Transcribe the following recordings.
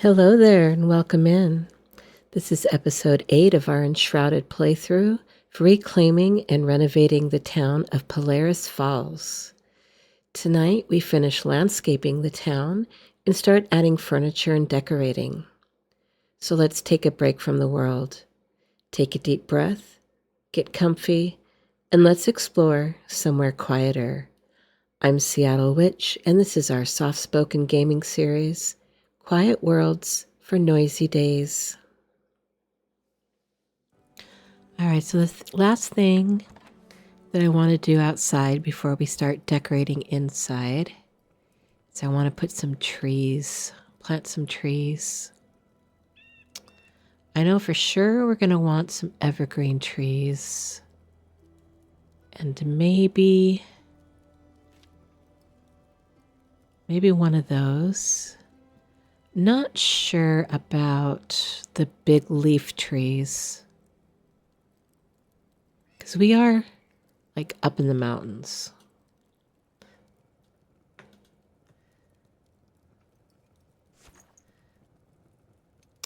Hello there and welcome in. This is episode 8 of our Enshrouded playthrough for reclaiming and renovating the town of Polaris Falls. Tonight we finish landscaping the town and start adding furniture and decorating. So let's take a break from the world. Take a deep breath, get comfy, and let's explore somewhere quieter. I'm Seattle Witch, and this is our soft-spoken gaming series, Quiet Worlds for Noisy Days. All right, so the last thing that I want to do outside before we start decorating inside is I want to put some trees, plant some trees. I know for sure we're going to want some evergreen trees and maybe one of those. Not sure about the big leaf trees because we are like up in the mountains.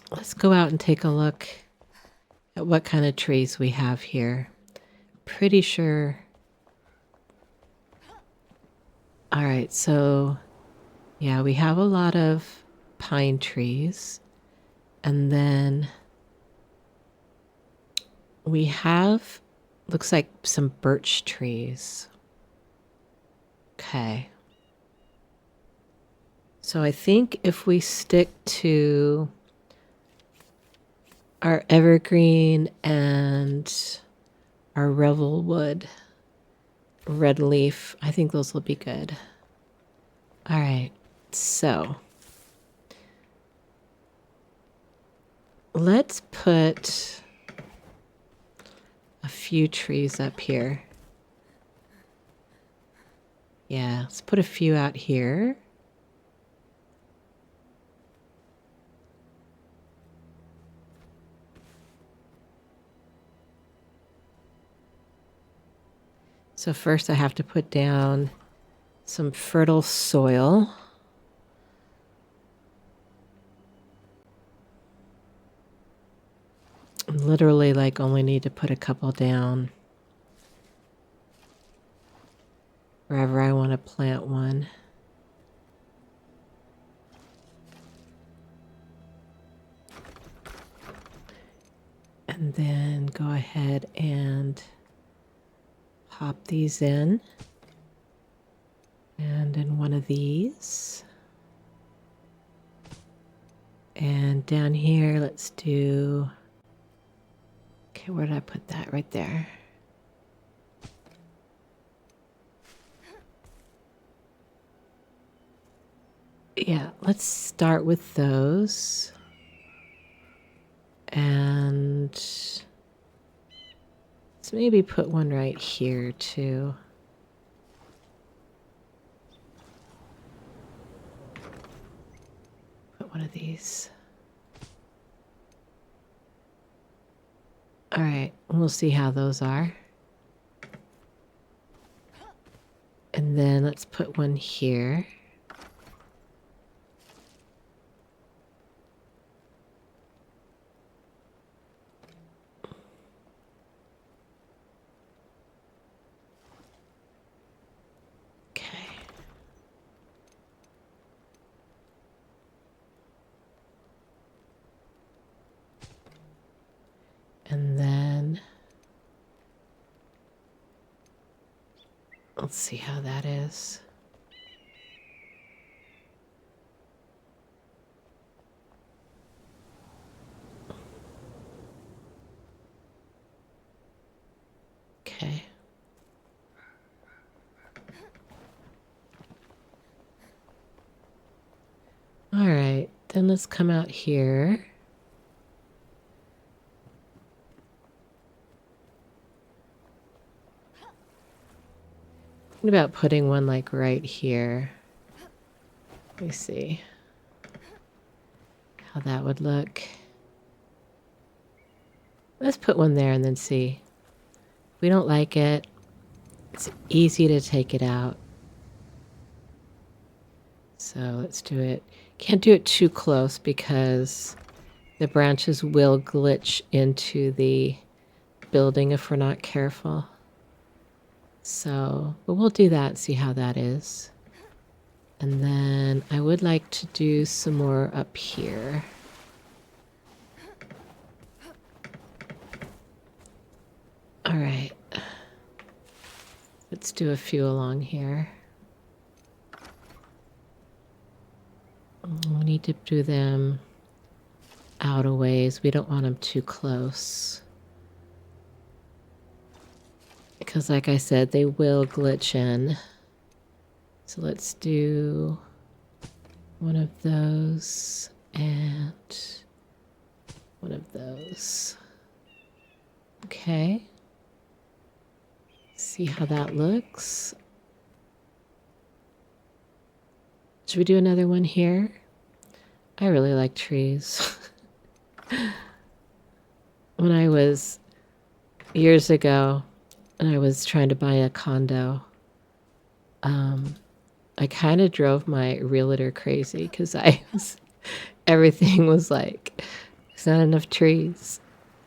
Let's go out and take a look at what kind of trees we have here. Pretty sure. All right, so yeah, we have a lot of pine trees, and then we have, looks like some birch trees. Okay. So I think if we stick to our evergreen and our revel wood, red leaf, I think those will be good. All right, so let's put a few trees up here. Yeah, let's put a few out here. So first I have to put down some fertile soil. Literally like only need to put a couple down wherever I want to plant one. And then go ahead and pop these in. And in one of these. And down here, let's do... Okay, where did I put that? Right there. Yeah, let's start with those. And let's maybe put one right here too. Put one of these. All right, we'll see how those are. And then let's put one here. And then let's see how that is. Okay. All right, then let's come out here. Thinking about putting one like right here. Let me see how that would look. Let's put one there and then see. If we don't like it, it's easy to take it out. So let's do it. Can't do it too close because the branches will glitch into the building if we're not careful. So, but we'll do that and see how that is. And then I would like to do some more up here. All right. Let's do a few along here. We need to do them out a ways. We don't want them too close. Because like I said, they will glitch in. So let's do one of those and one of those. Okay. See how that looks. Should we do another one here? I really like trees. When I was years ago and I was trying to buy a condo, I kind of drove my realtor crazy because everything was like, there's not enough trees.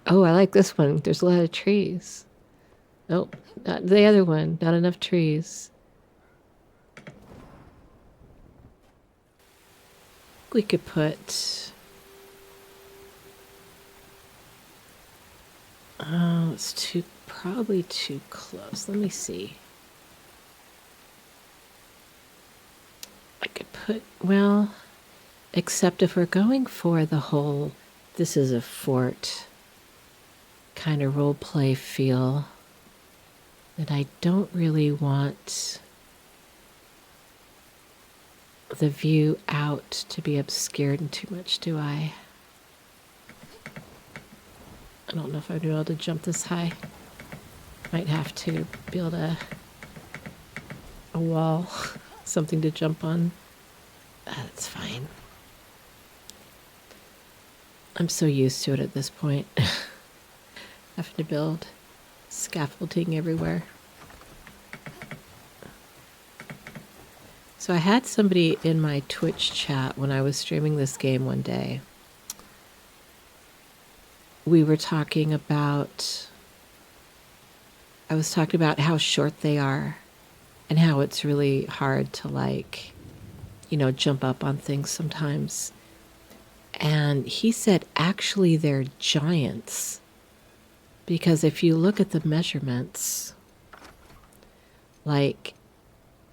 Oh, I like this one. There's a lot of trees. Oh, not the other one. Not enough trees. We could put... Oh, it's probably too close. Let me see. I could put, well, except if we're going for the whole, this is a fort kind of role play feel, that I don't really want the view out to be obscured too much, do I? I don't know if I'd be able to jump this high. Might have to build a wall, something to jump on. That's fine. I'm so used to it at this point. Having to build scaffolding everywhere. So I had somebody in my Twitch chat when I was streaming this game one day. We were talking about, I was talking about how short they are and how it's really hard to, like, you know, jump up on things sometimes. And he said, actually, they're giants. Because if you look at the measurements, like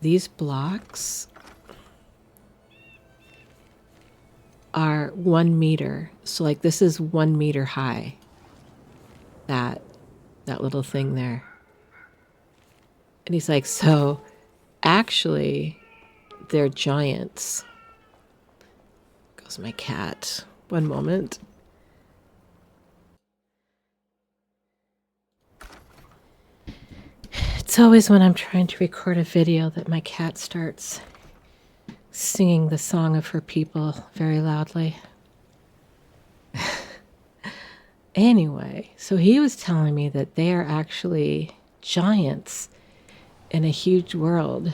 these blocks are 1 meter. So like this is 1 meter high. That little thing there. And he's like, so actually they're giants. Goes my cat. One moment. It's always when I'm trying to record a video that my cat starts singing the song of her people very loudly. Anyway, so he was telling me that they are actually giants in a huge world.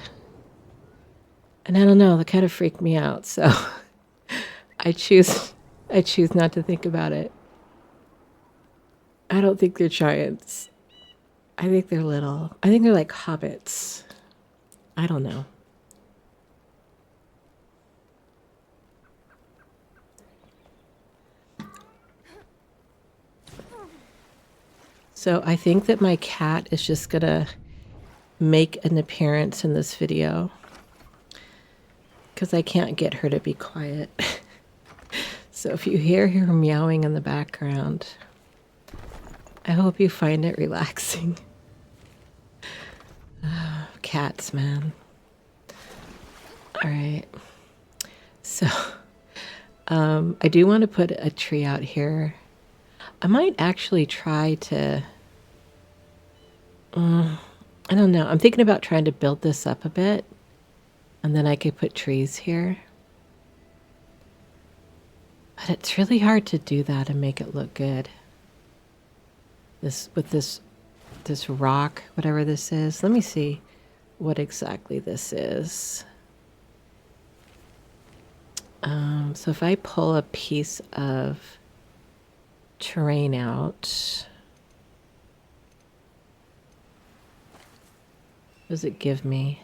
And I don't know, that kind of freaked me out, so I choose not to think about it. I don't think they're giants. I think they're little. I think they're like hobbits. I don't know. So I think that my cat is just gonna make an appearance in this video because I can't get her to be quiet. So if you hear her meowing in the background, I hope you find it relaxing. Oh, cats, man. All right. So I do want to put a tree out here. I might actually try to... I don't know. I'm thinking about trying to build this up a bit. And then I could put trees here. But it's really hard to do that and make it look good. This rock, whatever this is. Let me see what exactly this is. So if I pull a piece of terrain out, what does it give me?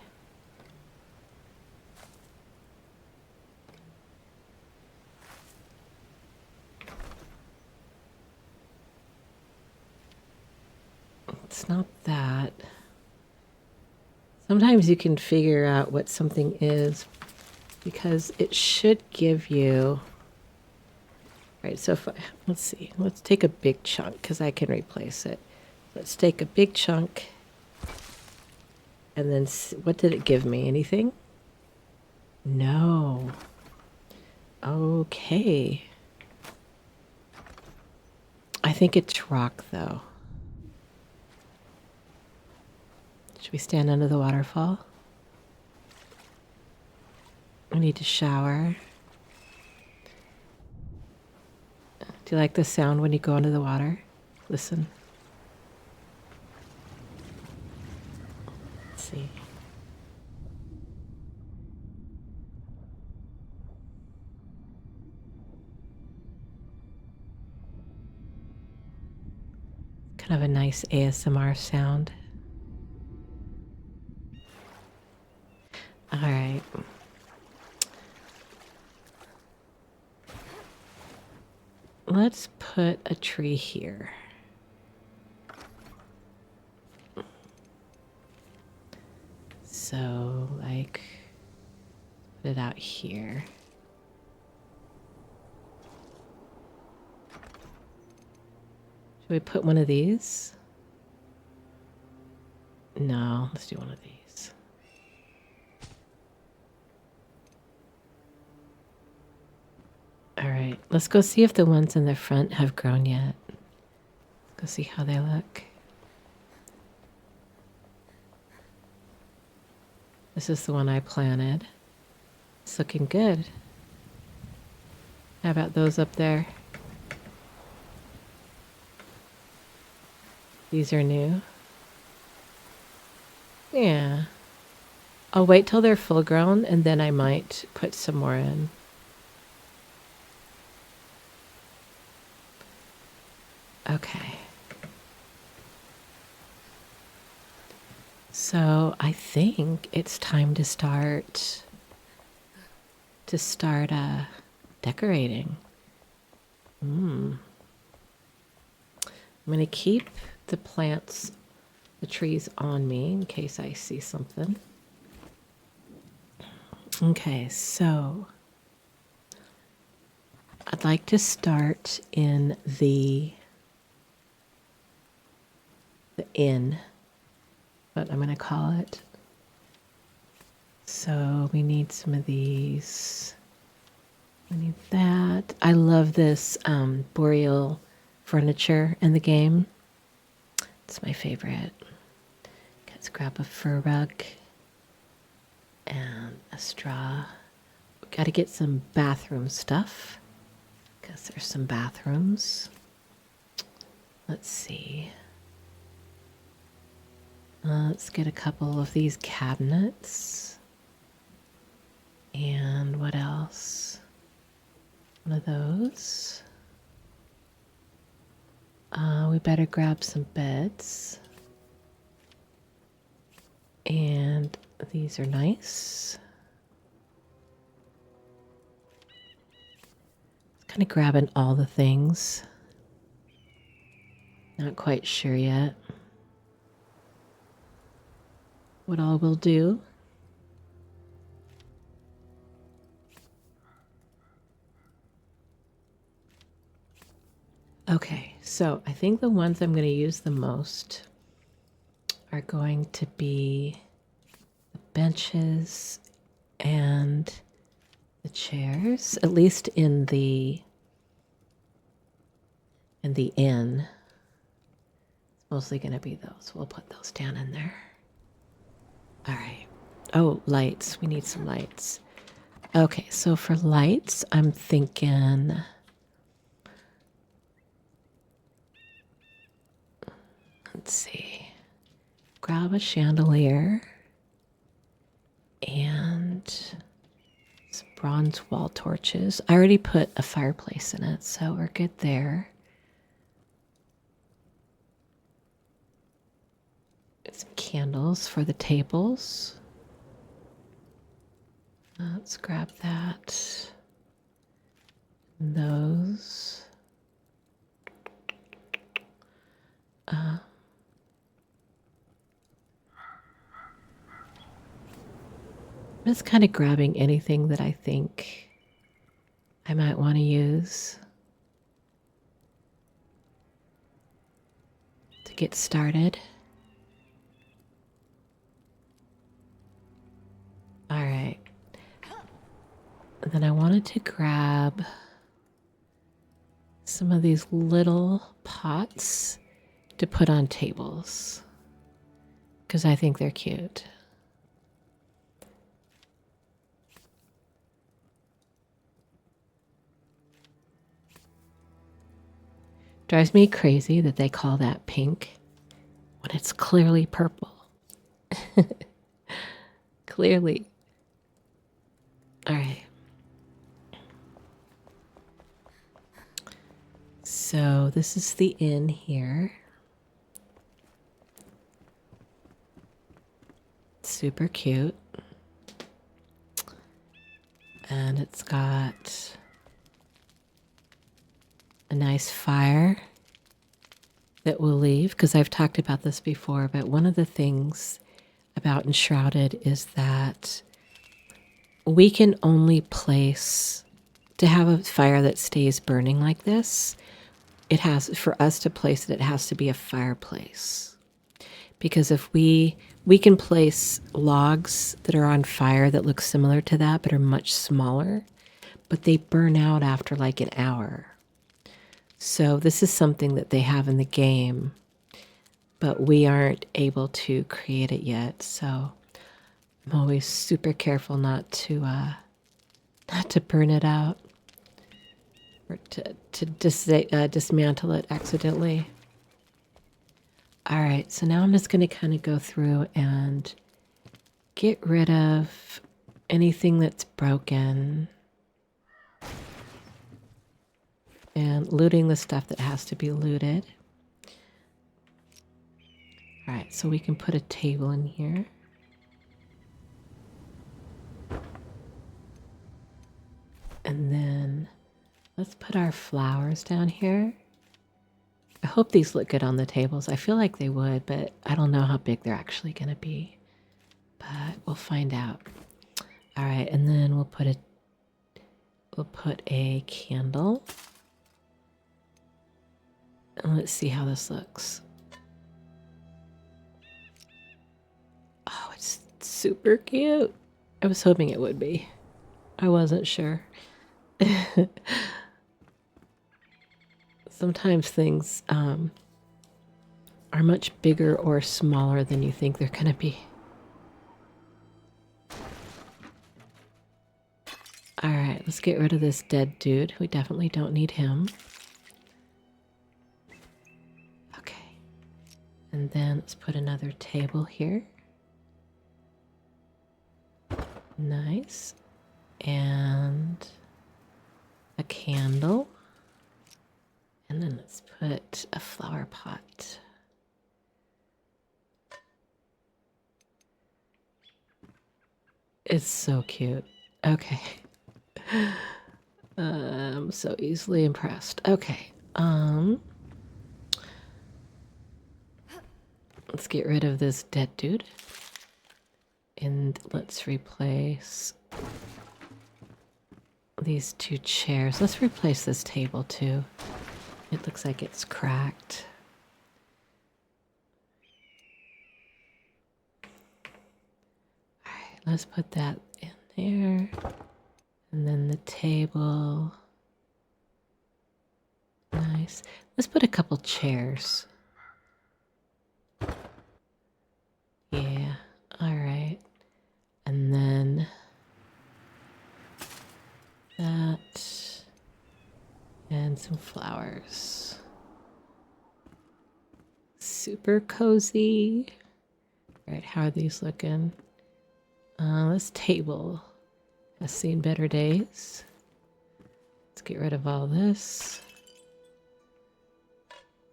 It's not that. Sometimes you can figure out what something is because it should give you. Right, so if let's see, let's take a big chunk because I can replace it. Let's take a big chunk and then what did it give me? Anything? No. Okay. I think it's rock though. Should we stand under the waterfall? I need to shower. Do you like the sound when you go under the water? Listen. Let's see. Kind of a nice ASMR sound. All right. Let's put a tree here. So, like, put it out here. Should we put one of these? No, let's do one of these. All right, let's go see if the ones in the front have grown yet. Let's go see how they look. This is the one I planted. It's looking good. How about those up there? These are new. Yeah. I'll wait till they're full grown and then I might put some more in. Okay. So I think it's time to start decorating. I'm going to keep the plants, the trees on me in case I see something. Okay, so I'd like to start in the inn, what I'm going to call it. So we need some of these. We need that. I love this boreal furniture in the game. It's my favorite. Let's grab a fur rug and a straw. We've got to get some bathroom stuff because there's some bathrooms. Let's see. Let's get a couple of these cabinets. And what else? One of those. We better grab some beds. And these are nice. Kind of grabbing all the things. Not quite sure yet what all we'll do. Okay, so I think the ones I'm going to use the most are going to be the benches and the chairs, at least in the inn. It's mostly going to be those. We'll put those down in there. All right. Oh, lights. We need some lights. Okay, so for lights, I'm thinking let's see. Grab a chandelier and some bronze wall torches. I already put a fireplace in it, so we're good there. Some candles for the tables. Let's grab that. And those. I'm just kind of grabbing anything that I think I might want to use to get started. All right. And then I wanted to grab some of these little pots to put on tables because I think they're cute. Drives me crazy that they call that pink when it's clearly purple. Clearly. All right. So this is the inn here. Super cute. And it's got a nice fire that we'll leave, because I've talked about this before, but one of the things about Enshrouded is that we can only place, to have a fire that stays burning like this, it has, for us to place it, it has to be a fireplace. Because if we can place logs that are on fire that look similar to that, but are much smaller, but they burn out after like an hour. So this is something that they have in the game, but we aren't able to create it yet. So I'm always super careful not to burn it out or to dismantle it accidentally. All right, so now I'm just going to kind of go through and get rid of anything that's broken and looting the stuff that has to be looted. All right, so we can put a table in here. And then let's put our flowers down here. I hope these look good on the tables. I feel like they would, but I don't know how big they're actually going to be. But we'll find out. All right, and then we'll put a candle. And let's see how this looks. Oh, it's super cute. I was hoping it would be. I wasn't sure. Sometimes things are much bigger or smaller than you think they're going to be. All right, let's get rid of this dead dude. We definitely don't need him. Okay. And then let's put another table here. Nice. And a candle. And then let's put a flower pot. It's so cute. Okay. I'm so easily impressed. Okay. Let's get rid of this dead dude. And let's replace these two chairs. Let's replace this table too. It looks like it's cracked. All right, let's put that in there. And then the table. Nice. Let's put a couple chairs. Yeah, all right. And then that. And some flowers. Super cozy. All right, how are these looking? This table has seen better days. Let's get rid of all this.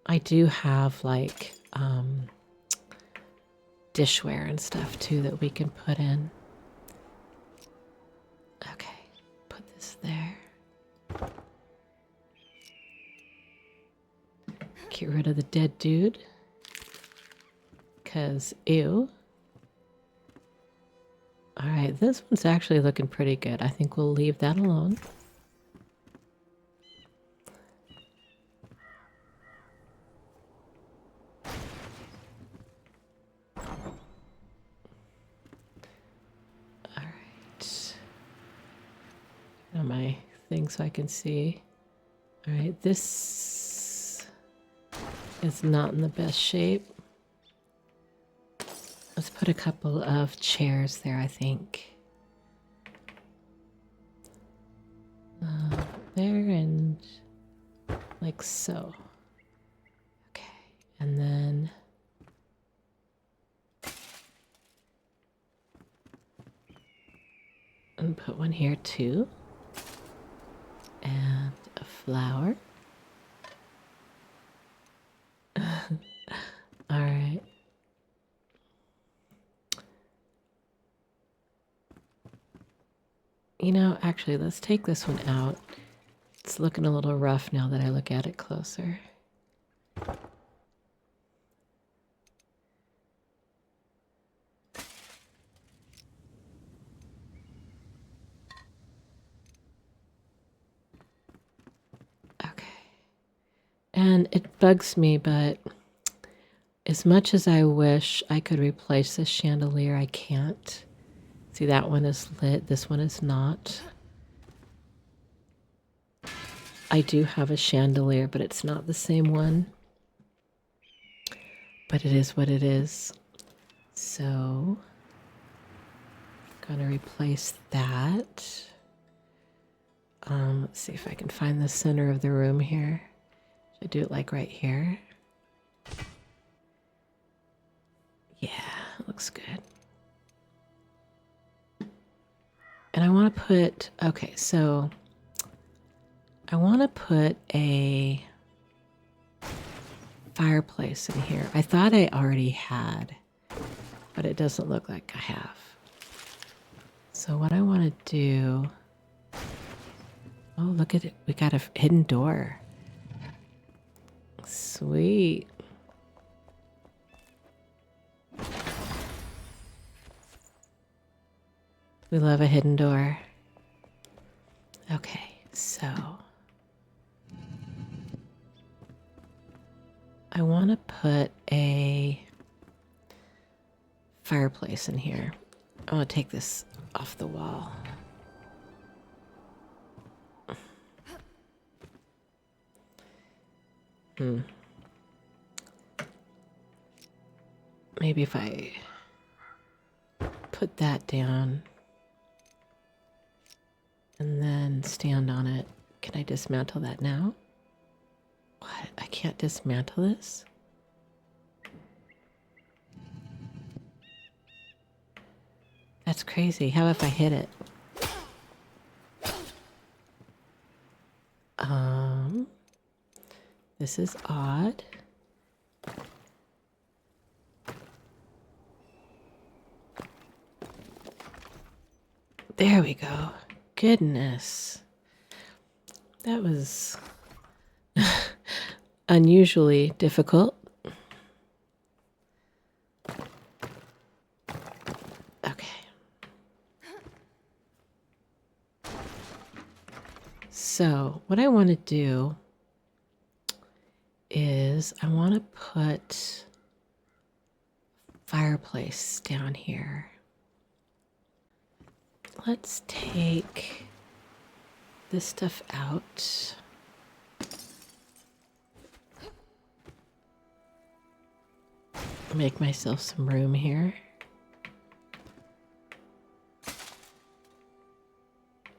I do have like dishware and stuff too that we can put in. Okay, put this there. Get rid of the dead dude. Because, ew. Alright, this one's actually looking pretty good. I think we'll leave that alone. Alright. My thing so I can see. Alright, this is not in the best shape. Let's put a couple of chairs there, I think. There and like so. Okay, and then and put one here too. And a flower. All right. You know, actually, let's take this one out. It's looking a little rough now that I look at it closer. Okay. And it bugs me, but as much as I wish I could replace this chandelier, I can't. See, that one is lit. This one is not. I do have a chandelier, but it's not the same one. But it is what it is. So, gonna replace that. Let's see if I can find the center of the room here. Should I do it like right here? Yeah, looks good. And I want to put, okay, so I want to put a fireplace in here. I thought I already had, but it doesn't look like I have. So what I want to do, oh, look at it. We got a hidden door. Sweet. We love a hidden door. Okay, so I want to put a fireplace in here. I want to take this off the wall. Maybe if I put that down and then stand on it. Can I dismantle that now? What? I can't dismantle this? That's crazy. How if I hit it? This is odd. There we go. Goodness. That was unusually difficult. Okay. So, what I want to do is I want to put fireplace down here. Let's take this stuff out. Make myself some room here.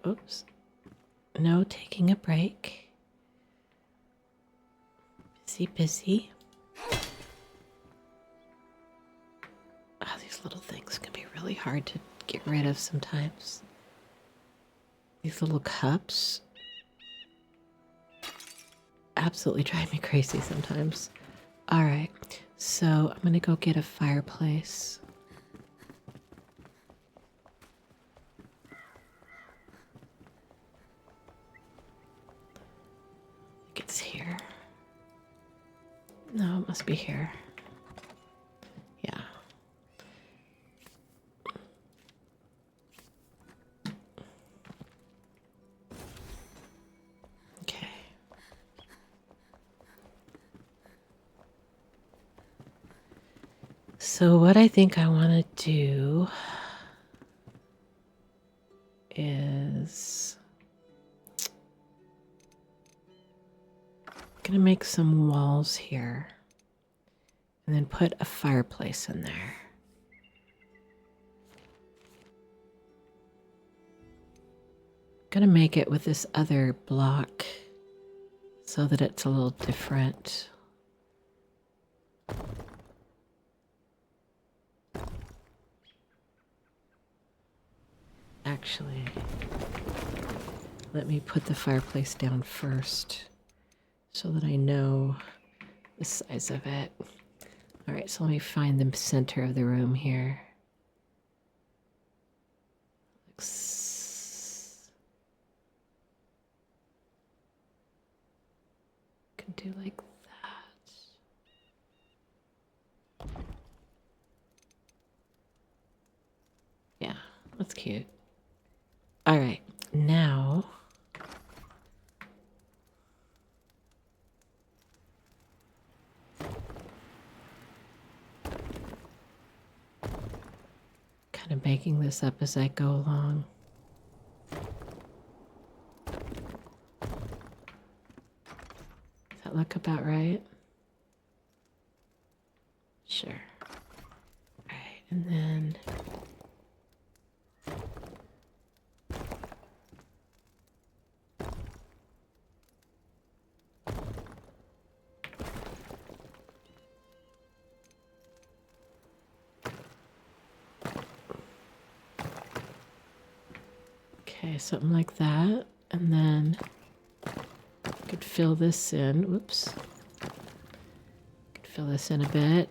Oops. No taking a break. Busy. Oh, these little things can be really hard to get rid of sometimes. These little cups absolutely drive me crazy sometimes. All right, so I'm gonna go get a fireplace. I think it's here. No, it must be here. Yeah. Okay. So what I think I want to do is gonna make some walls here and then put a fireplace in there. Gonna make it with this other block so that it's a little different. Actually, let me put the fireplace down first so that I know the size of it. All right, so let me find the center of the room here. Can do like that. Yeah, that's cute. All right, now kind of making this up as I go along. Does that look about right? Sure. All right, and then okay, something like that. And then I could fill this in. Whoops. Could fill this in a bit.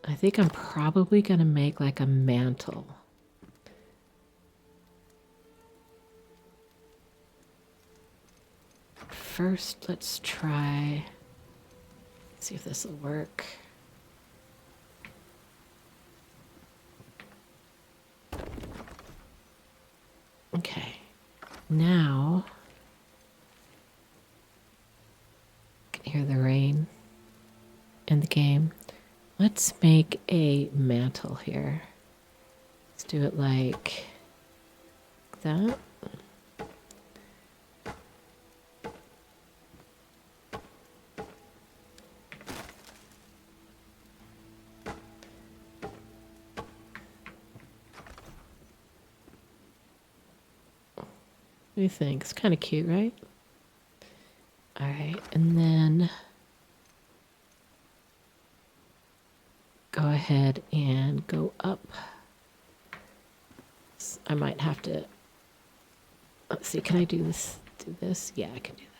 I think I'm probably going to make like a mantle. First, let's try, see if this will work. Okay, now I can hear the rain in the game. Let's make a mantle here. Let's do it like that. What do you think? It's kind of cute, right? All right, and then go ahead and go up. I might have to, let's see, can I do this? Do this? Yeah, I can do that.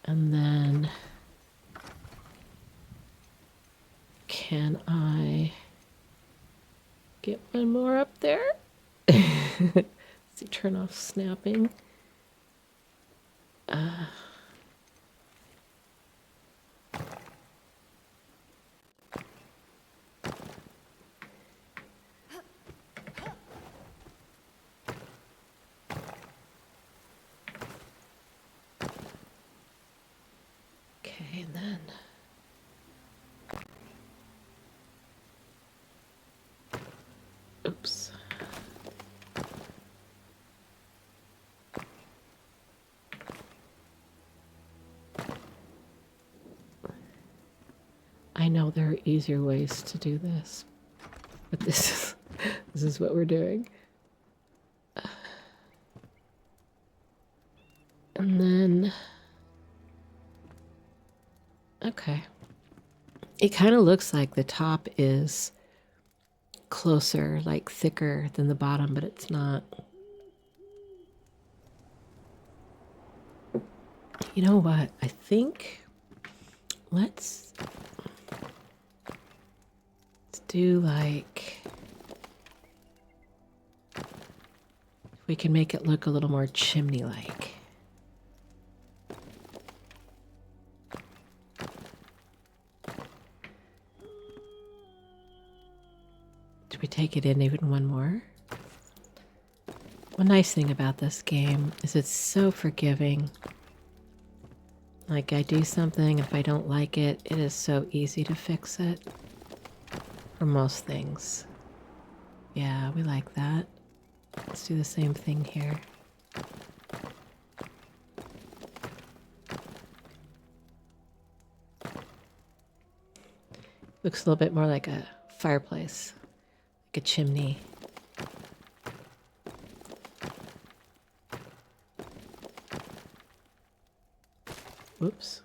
And then can I get one more up there? See, turn off snapping. Okay, and then oops. I know there are easier ways to do this, but this This is what we're doing. And then, okay. It kind of looks like the top is closer, like thicker than the bottom, but it's not. You know what? I think let's do like, we can make it look a little more chimney-like. Do we take it in even one more? One nice thing about this game is it's so forgiving. Like, I do something, if I don't like it, it is so easy to fix it. For most things. Yeah, we like that. Let's do the same thing here. Looks a little bit more like a fireplace, like a chimney. Whoops.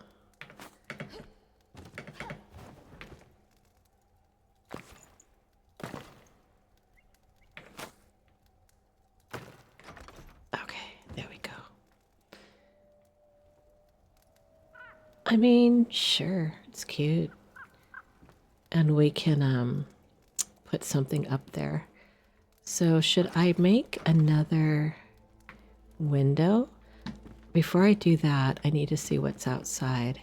Okay, there we go. I mean, sure, it's cute. And we can put something up there. So should I make another window? Before I do that, I need to see what's outside.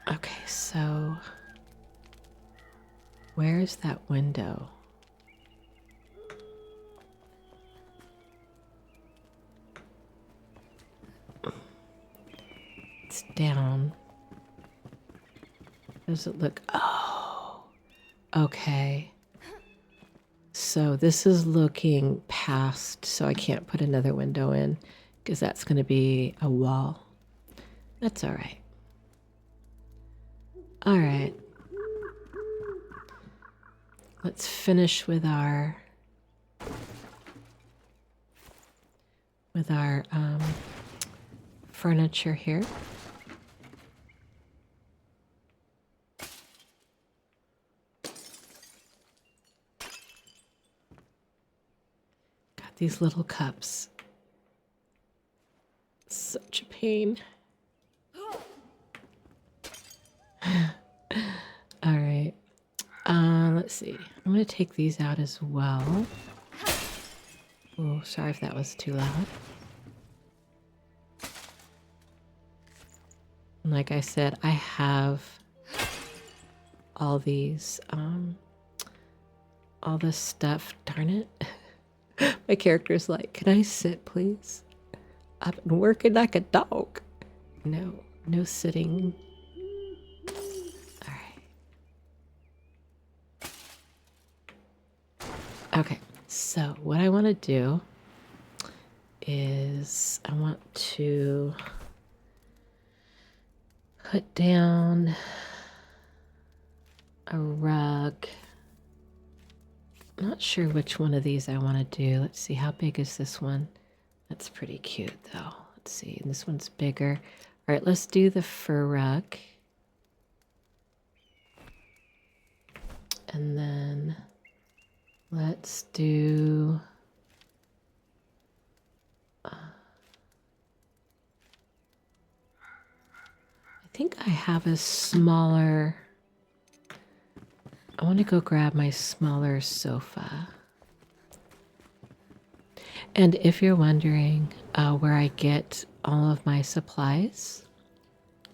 Okay, so where's that window? It's down. Does it look? Oh, okay. So this is looking past, so I can't put another window in because that's going to be a wall. That's all right. All right. Let's finish with our furniture here. Got these little cups. Such a pain. All right. Let's see. I'm going to take these out as well. Oh, sorry if that was too loud. And like I said, I have all these, all this stuff. Darn it. My character's like, can I sit, please? I've been working like a dog. No, no sitting. All right. Okay, so what I want to do is I want to put down a rug. I'm not sure which one of these I want to do. Let's see, how big is this one? That's pretty cute though. Let's see, and this one's bigger. All right, let's do the fur rug. And then let's do I think I have a smaller, I want to go grab my smaller sofa. And if you're wondering where I get all of my supplies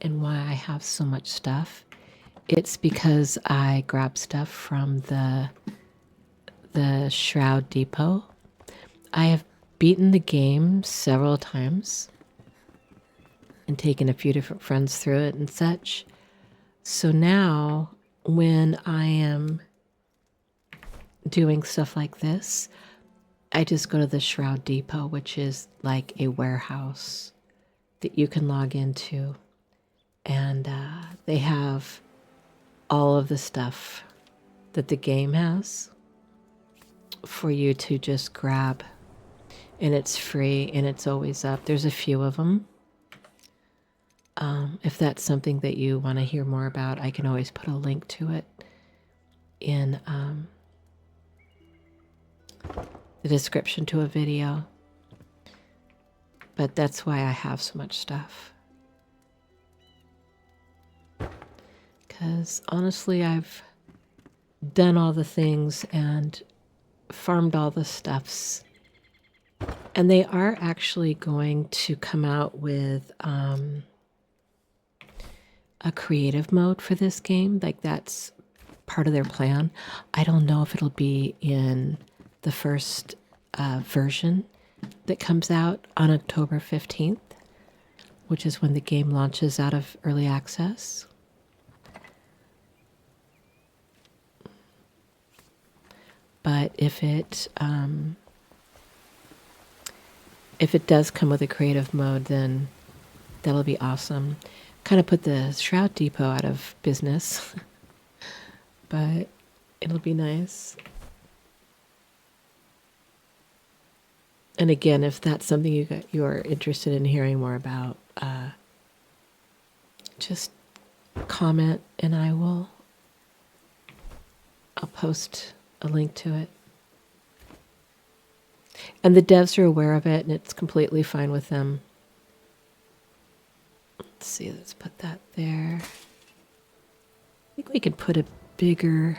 and why I have so much stuff, it's because I grab stuff from the Shroud Depot. I have beaten the game several times and taken a few different friends through it and such. So now when I am doing stuff like this, I just go to the Shroud Depot, which is like a warehouse that you can log into. And they have all of the stuff that the game has for you to just grab. And it's free and it's always up. There's a few of them. If that's something that you want to hear more about, I can always put a link to it in the description to a video. But that's why I have so much stuff. Because honestly, I've done all the things and farmed all the stuffs. And they are actually going to come out with a creative mode for this game. Like, that's part of their plan. I don't know if it'll be in the first version that comes out on October 15th, which is when the game launches out of early access. But if it does come with a creative mode, then that'll be awesome. Kind of put the Shroud Depot out of business, but it'll be nice. And again, if that's something you're interested in hearing more about, just comment and I'll post a link to it. And the devs are aware of it and it's completely fine with them. Let's see, let's put that there. I think we could put a bigger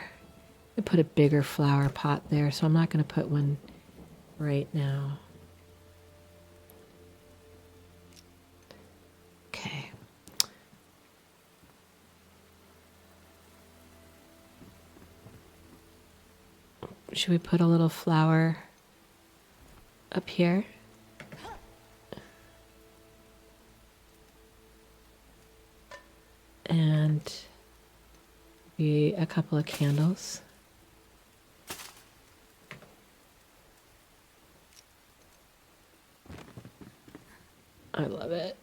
flower pot there, so I'm not going to put one right now. Okay. Should we put a little flower up here? And maybe a couple of candles. I love it.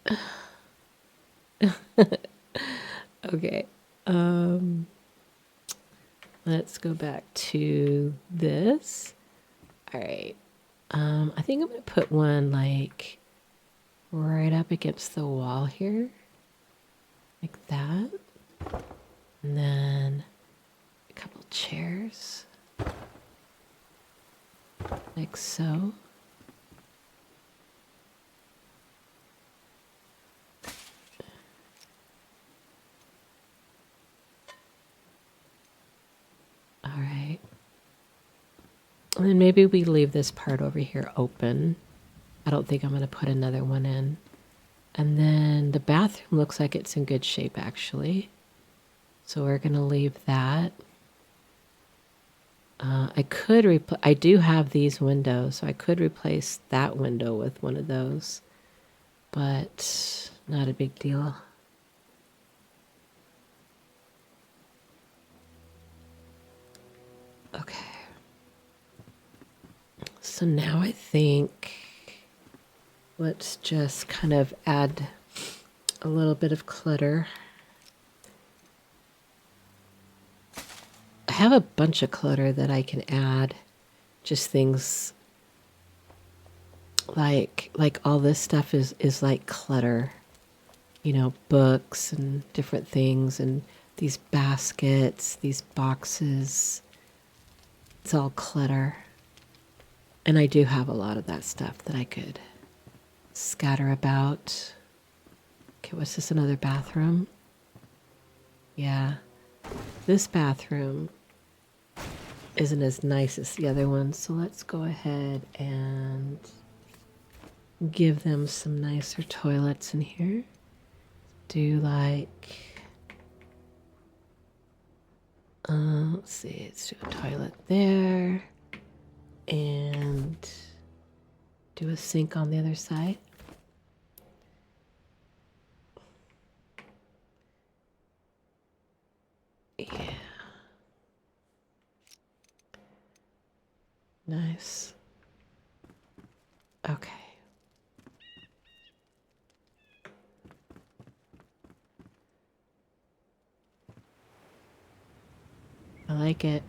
Okay. Let's go back to this. All right. I think I'm going to put one like right up against the wall here. Like that. And then a couple chairs. Like so. All right. And then maybe we leave this part over here open. I don't think I'm going to put another one in. And then the bathroom looks like it's in good shape, actually. So we're going to leave that. I do have these windows, so I could replace that window with one of those. But not a big deal. Okay. So now I think let's just kind of add a little bit of clutter. I have a bunch of clutter that I can add. Just things like all this stuff is like clutter. You know, books and different things and these baskets, these boxes. It's all clutter. And I do have a lot of that stuff that I could scatter about. Okay, what's this, another bathroom? Yeah. This bathroom isn't as nice as the other one, so let's go ahead and give them some nicer toilets in here. Do like, let's see, let's do a toilet there and do a sink on the other side. Yeah. Nice. Okay. like it.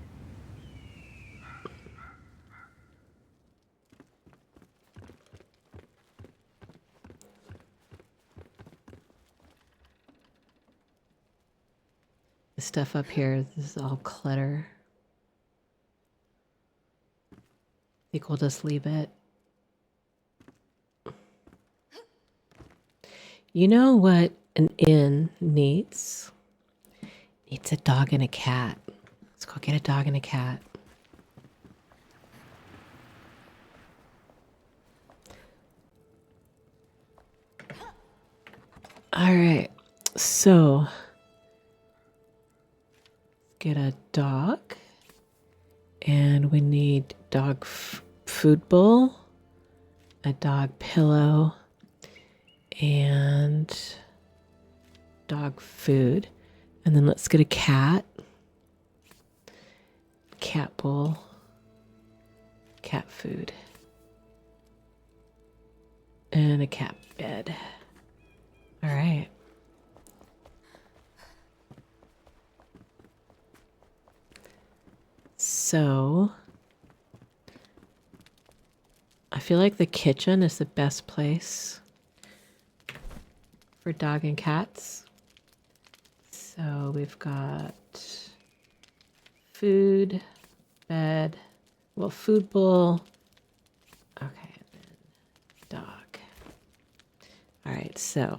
The stuff up here, this is all clutter. I think we'll just leave it. You know what an inn needs? Needs a dog and a cat. Let's go get a dog and a cat. All right, so get a dog, and we need dog food bowl, a dog pillow, and dog food. And then let's get a cat bowl, cat food, and a cat bed. All right. So I feel like the kitchen is the best place for dog and cats. So we've got food, bed, well, food bowl. Okay, and then dog. All right, so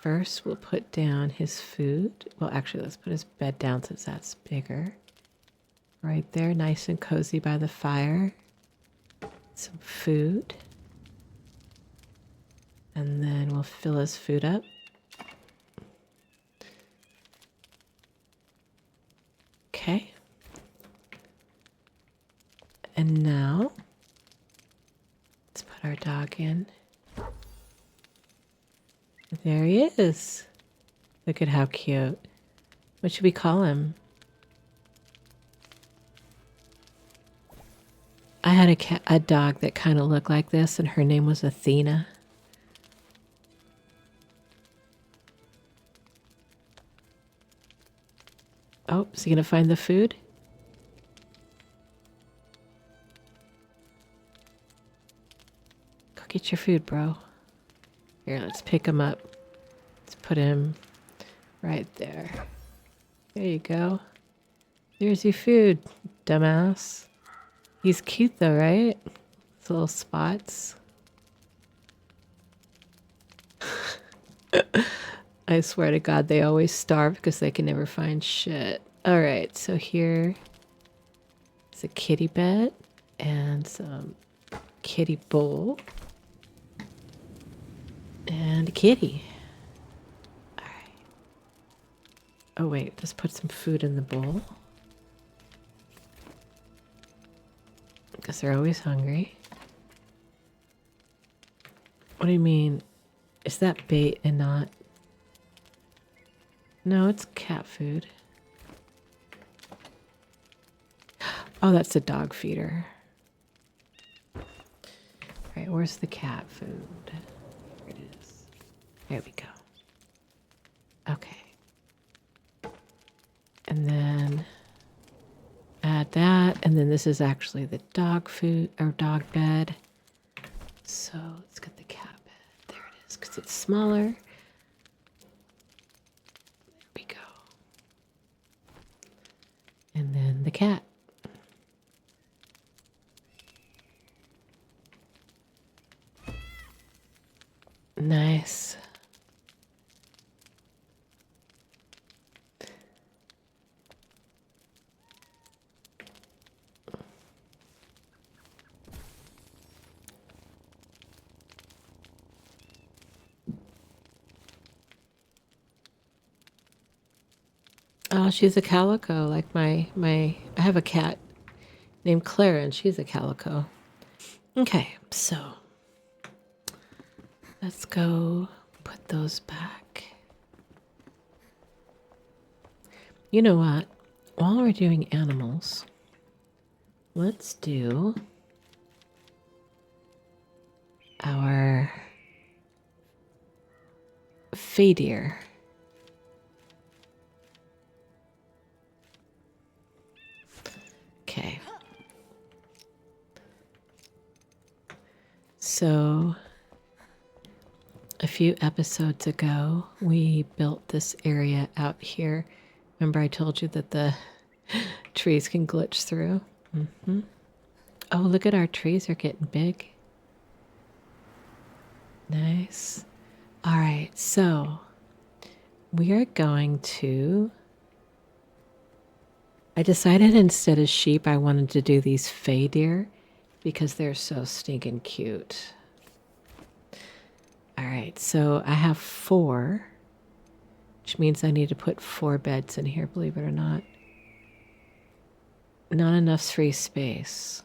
first we'll put down his food. Well, actually, let's put his bed down since that's bigger. Right there, nice and cozy by the fire. Some food. And then we'll fill his food up. Okay. And now, let's put our dog in. There he is. Look at how cute. What should we call him? I had a dog that kind of looked like this, and her name was Athena. Oh, is he gonna find the food? Go get your food, bro. Here, let's pick him up. Let's put him right there. There you go. There's your food, dumbass. He's cute though, right? His little spots. I swear to God, they always starve because they can never find shit. All right, so here is a kitty bed and some kitty bowl and a kitty. All right. Oh wait, let's put some food in the bowl because they're always hungry. What do you mean? Is that bait and not? No, it's cat food. Oh, that's a dog feeder. All right, where's the cat food? Here it is. There we go. Okay. And then add that. And then this is actually the dog food or dog bed. So let's get the cat bed. There it is, because it's smaller. And then the cat. Nice. Oh, she's a calico, like I have a cat named Clara, and she's a calico. Okay, so let's go put those back. You know what? While we're doing animals, let's do our Fae Deer. So a few episodes ago, we built this area out here. Remember I told you that the trees can glitch through? Mm-hmm. Oh, look at our trees are getting big. Nice. All right, so we are going to... I decided instead of sheep, I wanted to do these Fae Deer because they're so stinking cute. All right, so I have 4, which means I need to put 4 beds in here, believe it or not. Not enough free space.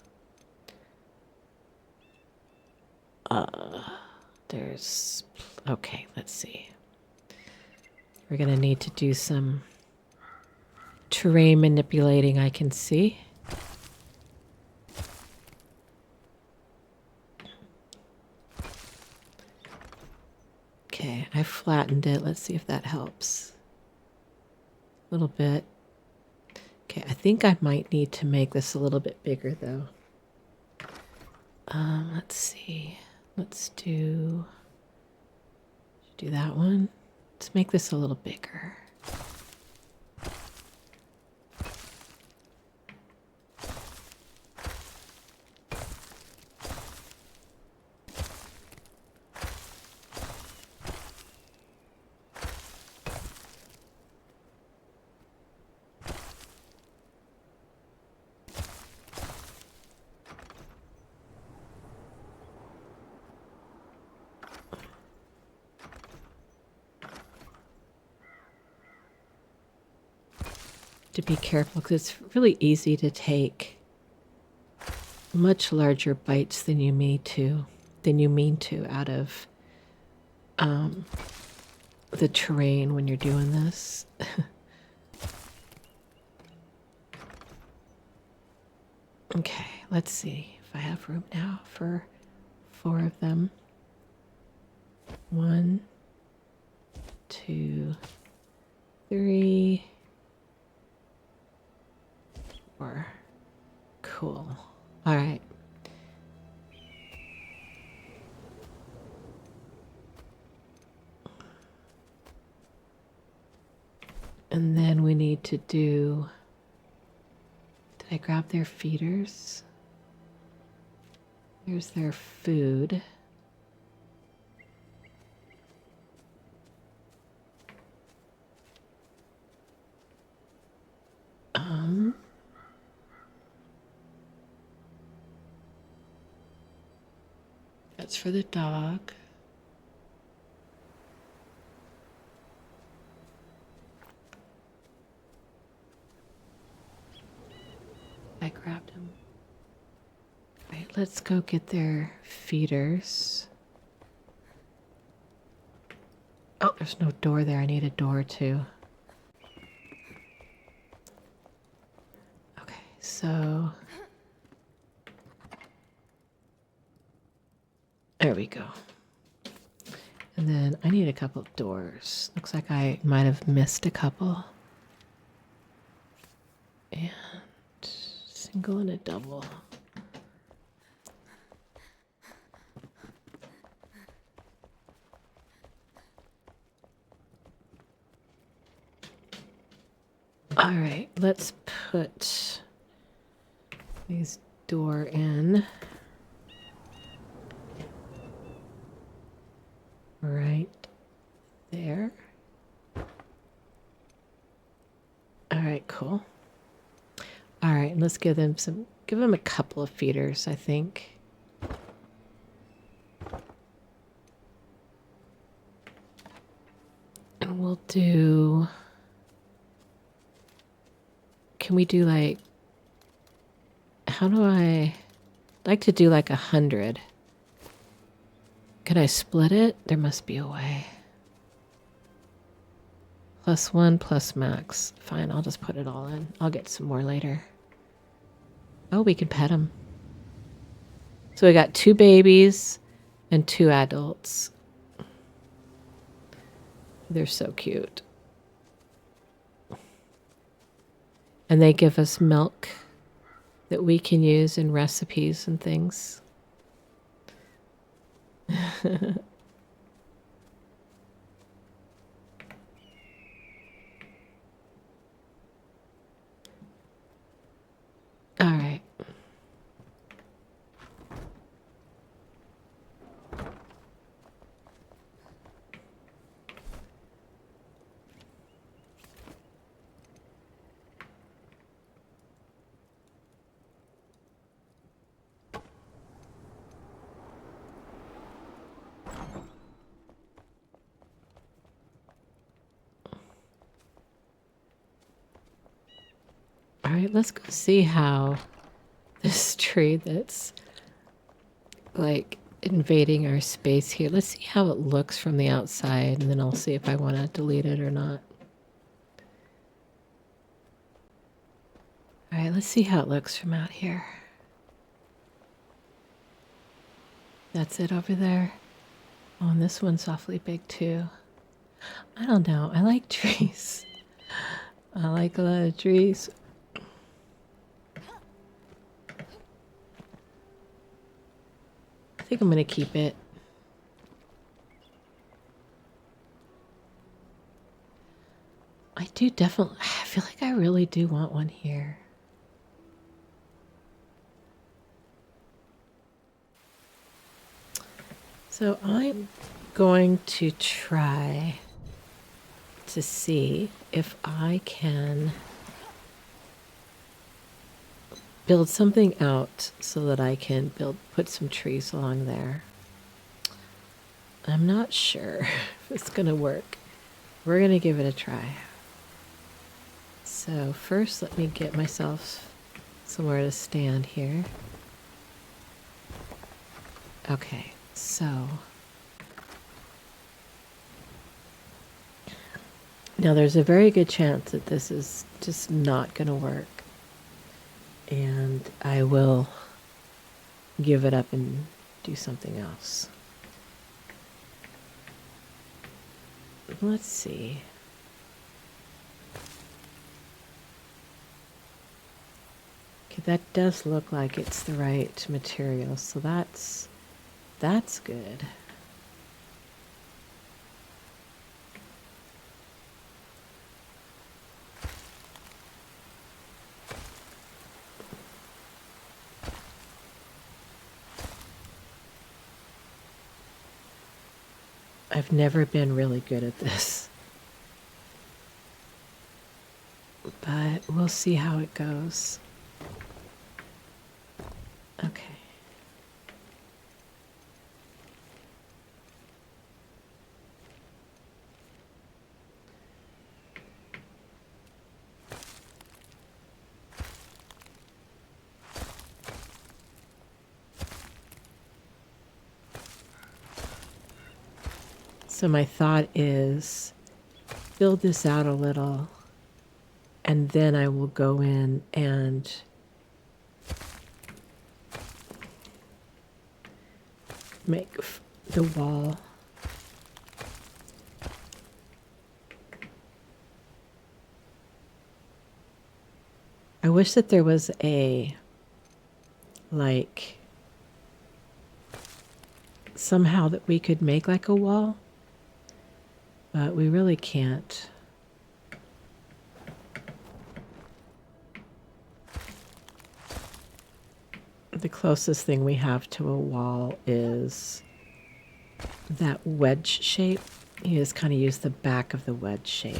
There's... Okay, let's see. We're going to need to do some terrain manipulating, I can see. Okay, I flattened it. Let's see if that helps. A little bit. Okay, I think I might need to make this a little bit bigger though. Let's see. Let's do that one. Let's make this a little bigger. To be careful because it's really easy to take much larger bites than you mean to out of the terrain when you're doing this. Okay, let's see if I have room now for 4 of them. 1, 2, 3, 4. Cool. All right. And then we need to do... Did I grab their feeders? Here's their food. That's for the dog. I grabbed him. Right, let's go get their feeders. Oh, there's no door there. I need a door too. Okay, so... There we go. And then I need a couple of doors. Looks like I might have missed a couple. And single and a double. All right, let's put these door in. Right there. All right, cool. All right, let's give them a couple of feeders, I think. And we'll do... Can we do like... How do I... I'd like to do like 100. Can I split it? There must be a way. +1 plus max. Fine, I'll just put it all in. I'll get some more later. Oh, we can pet them. So we got 2 babies and 2 adults. They're so cute. And they give us milk that we can use in recipes and things. All right. All right, let's go see how this tree that's like invading our space here, let's see how it looks from the outside, and then I'll see if I want to delete it or not. All right, let's see how it looks from out here. That's it over there. Oh, and this one's awfully big too. I don't know. I like trees. I like a lot of trees. I think I'm going to keep it. I do definitely, I feel like I really do want one here. So I'm going to try to see if I can build something out so that I can put some trees along there. I'm not sure if it's going to work. We're going to give it a try. So first, let me get myself somewhere to stand here. Okay, so now there's a very good chance that this is just not going to work. And I will give it up and do something else. Let's see. Okay, that does look like it's the right material, so that's good. I've never been really good at this, but we'll see how it goes. Okay. So my thought is build this out a little, and then I will go in and make the wall. I wish that there was a, like, somehow that we could make like a wall, but we really can't. The closest thing we have to a wall is that wedge shape. You just kind of use the back of the wedge shape.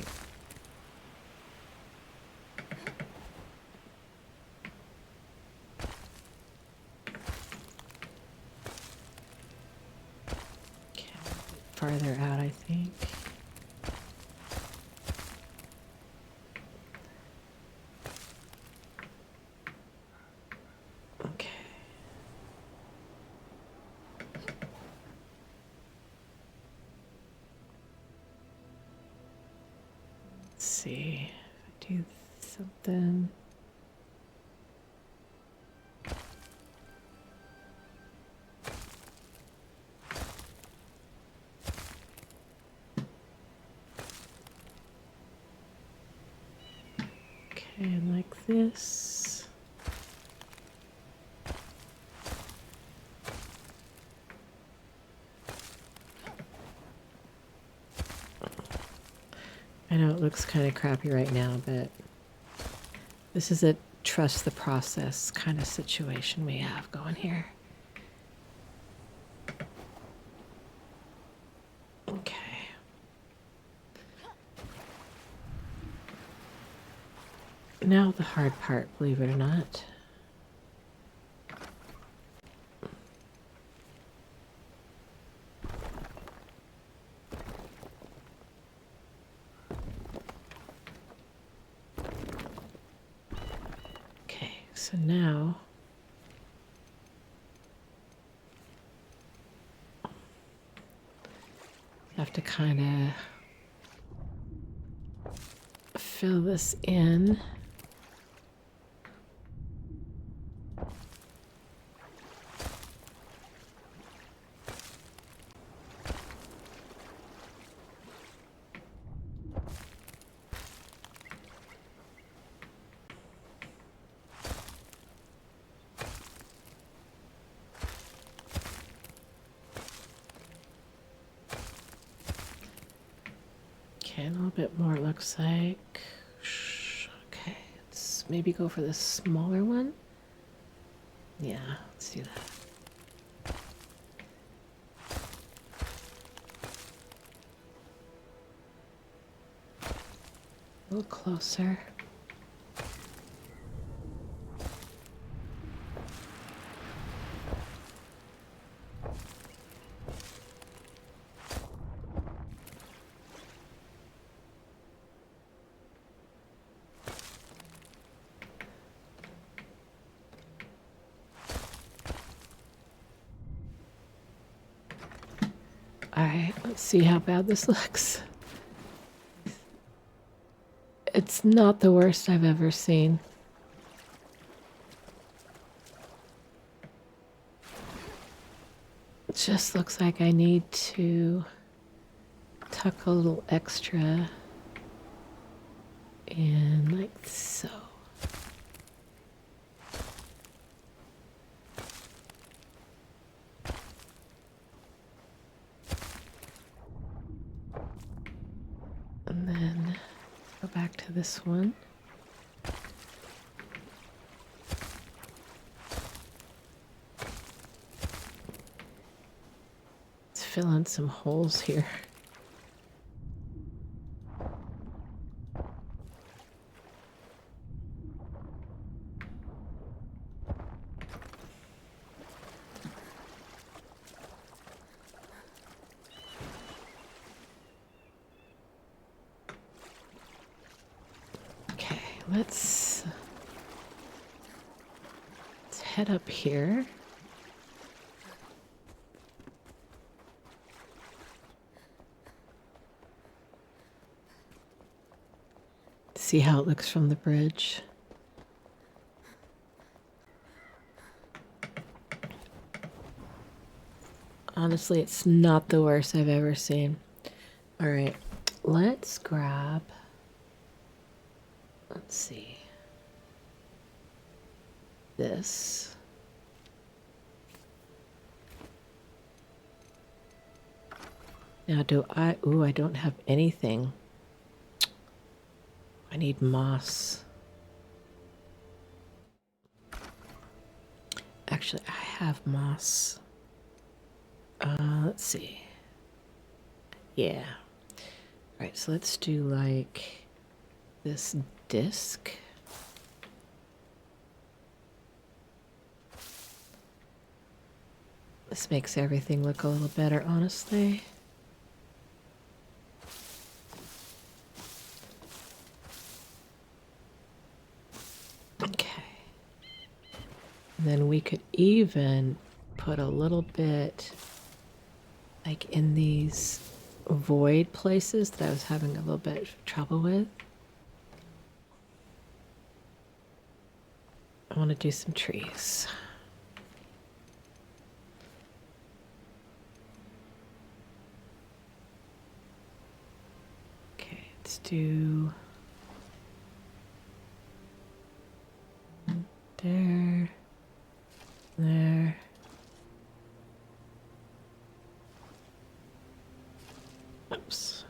Okay, farther out, I think. Okay. Let's see if I do something. Okay, like this. I know it looks kind of crappy right now, but this is a trust the process kind of situation we have going here. Okay. Now the hard part, believe it or not. Okay, so now I have to kind of fill this in. Okay, a little bit more, it looks like. Okay, let's maybe go for the smaller one. Yeah, let's do that. A little closer. Alright, let's see how bad this looks. It's not the worst I've ever seen. It just looks like I need to tuck a little extra in like so. And then go back to this one. Let's fill in some holes here. Let's head up here. See how it looks from the bridge. Honestly, it's not the worst I've ever seen. All right, let's grab, let's see, this. Now I don't have anything. I need moss. Actually, I have moss. Let's see. Yeah. All right, so let's do like this disc. This makes everything look a little better, honestly. Okay. And then we could even put a little bit like in these void places that I was having a little bit of trouble with. I want to do some trees. Okay, let's do there, there. Oops.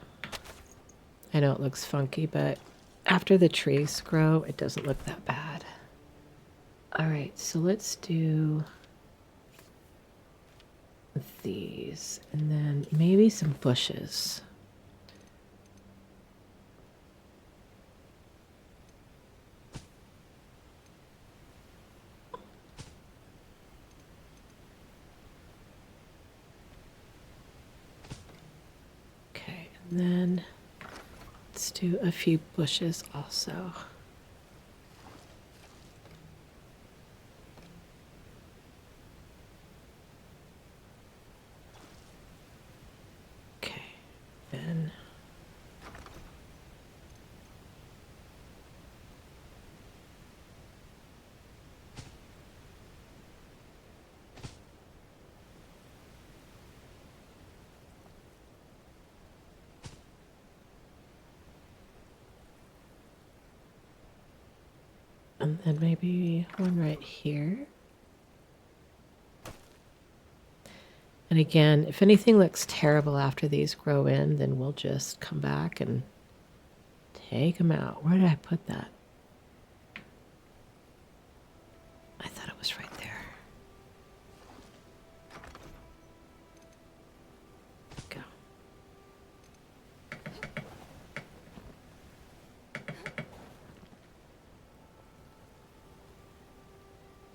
I know it looks funky, but after the trees grow, it doesn't look that bad. All right, so let's do these and then maybe some bushes. Okay, and then let's do a few bushes also. Okay, then and then maybe one right here. And again, if anything looks terrible after these grow in, then we'll just come back and take them out. Where did I put that? I thought it was right there. Go.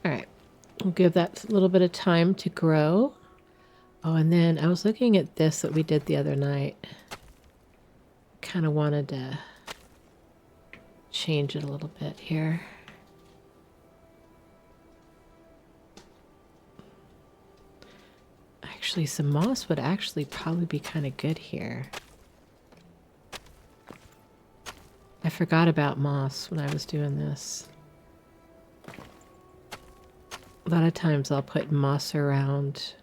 All right, we'll give that a little bit of time to grow. Oh, and then I was looking at this that we did the other night. Kind of wanted to change it a little bit here. Actually, some moss would actually probably be kind of good here. I forgot about moss when I was doing this. A lot of times I'll put moss around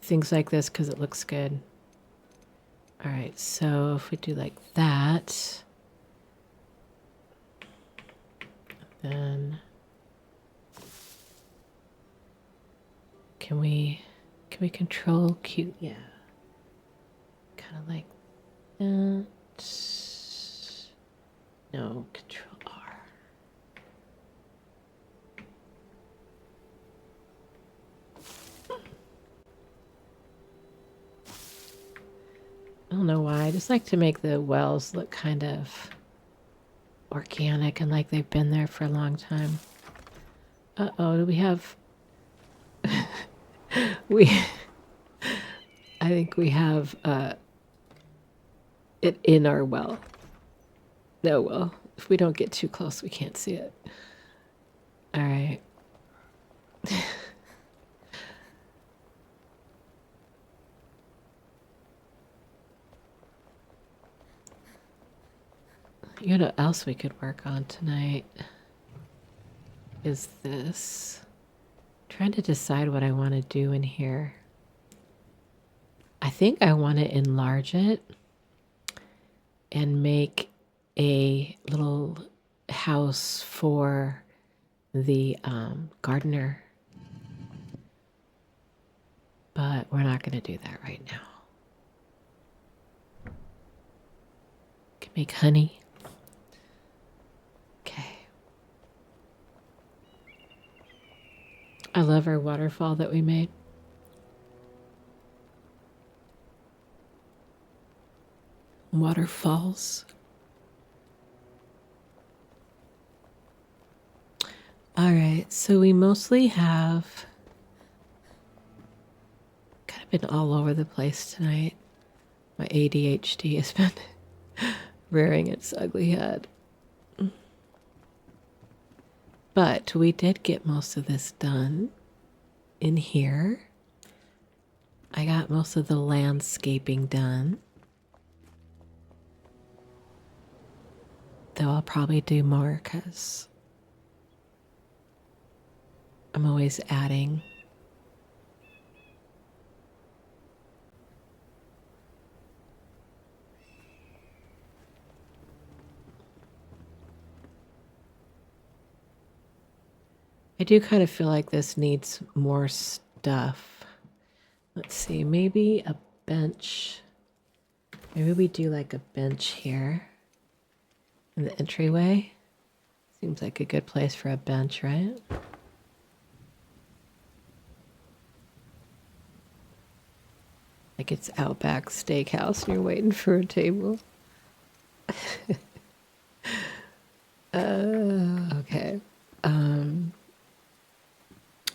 things like this because it looks good. All right, so if we do like that, then can we control Q? Yeah, kind of like that. No, control R. I don't know why. I just like to make the wells look kind of organic and like they've been there for a long time. Uh-oh, do we have... I think we have it in our well. No, well, if we don't get too close, we can't see it. All right. You know what else we could work on tonight is this. I'm trying to decide what I want to do in here. I think I want to enlarge it and make a little house for the gardener. But we're not going to do that right now. Can make honey. Okay. I love our waterfall that we made. Waterfalls. All right, so we mostly have kind of been all over the place tonight. My ADHD has been rearing its ugly head. But we did get most of this done in here. I got most of the landscaping done. Though I'll probably do more because I'm always adding. I do kind of feel like this needs more stuff. Let's see, maybe a bench. Maybe we do like a bench here in the entryway. Seems like a good place for a bench, right? Like it's Outback Steakhouse and you're waiting for a table. Okay.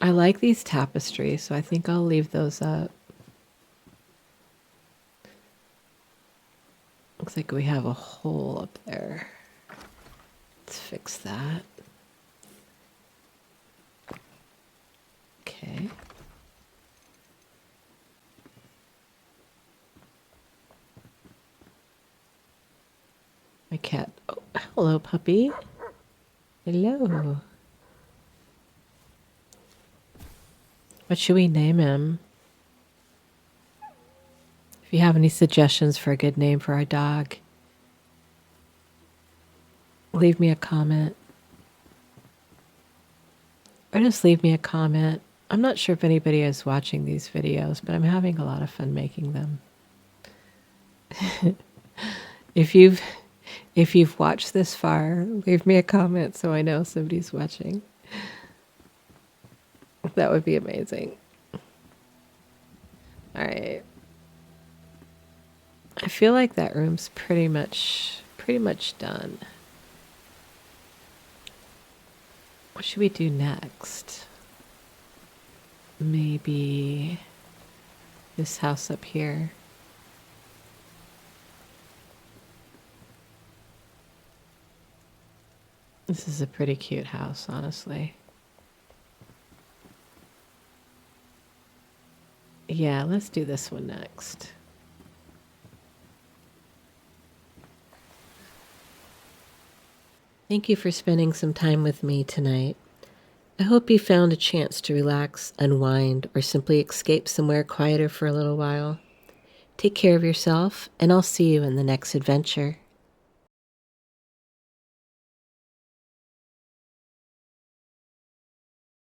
I like these tapestries, so I think I'll leave those up. Looks like we have a hole up there. Let's fix that. Okay. My cat. Oh, hello, puppy. Hello. What should we name him? If you have any suggestions for a good name for our dog, leave me a comment. Or just leave me a comment. I'm not sure if anybody is watching these videos, but I'm having a lot of fun making them. If you've watched this far, leave me a comment so I know somebody's watching. That would be amazing. All right. I feel like that room's pretty much done. What should we do next? Maybe this house up here. This is a pretty cute house, honestly. Yeah, let's do this one next. Thank you for spending some time with me tonight. I hope you found a chance to relax, unwind, or simply escape somewhere quieter for a little while. Take care of yourself, and I'll see you in the next adventure.